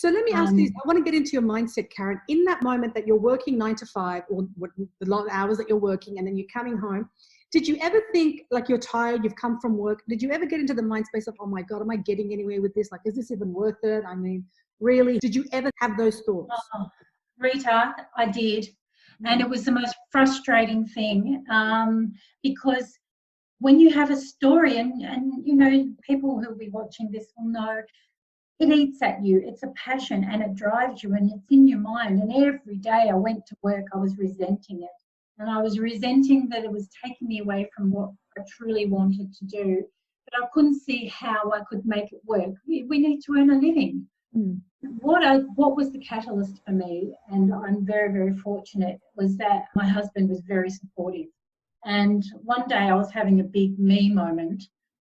So let me ask you, I want to get into your mindset, Karen. In that moment that you're working 9 to 5 or the long hours that you're working and then you're coming home, did you ever think, like, you're tired, you've come from work, did you ever get into the mind space of, oh my God, am I getting anywhere with this? Like, is this even worth it? I mean, really, did you ever have those thoughts? Oh, Rita, I did. And it was the most frustrating thing, because when you have a story, and you know, people who'll be watching this will know, it eats at you. It's a passion and it drives you and it's in your mind. And every day I went to work, I was resenting it. And I was resenting that it was taking me away from what I truly wanted to do. But I couldn't see how I could make it work. We need to earn a living. What was the catalyst for me, and I'm very, very fortunate, was that my husband was very supportive. And one day I was having a big me moment,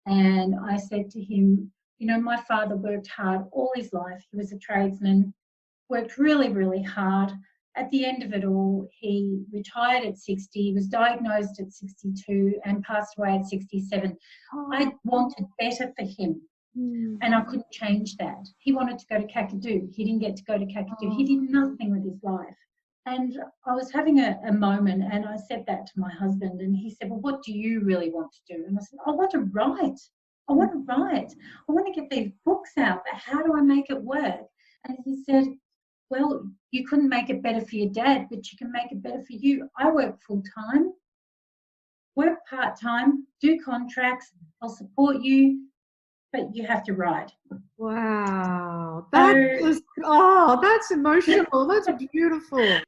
and I said to him, you know, my father worked hard all his life. He was a tradesman, worked really, really hard. At the end of it all, he retired at 60, he was diagnosed at 62 and passed away at 67. I wanted better for him. And I couldn't change that. He wanted to go to Kakadu. He didn't get to go to Kakadu. He did nothing with his life. And I was having a moment, and I said that to my husband, and he said, well, what do you really want to do? And I said, I want to write. I want to write. I want to get these books out, but how do I make it work? And he said, well, you couldn't make it better for your dad, but you can make it better for you. I work full-time, work part-time, do contracts. I'll support you, but you have to write. Wow. That's emotional. That's beautiful.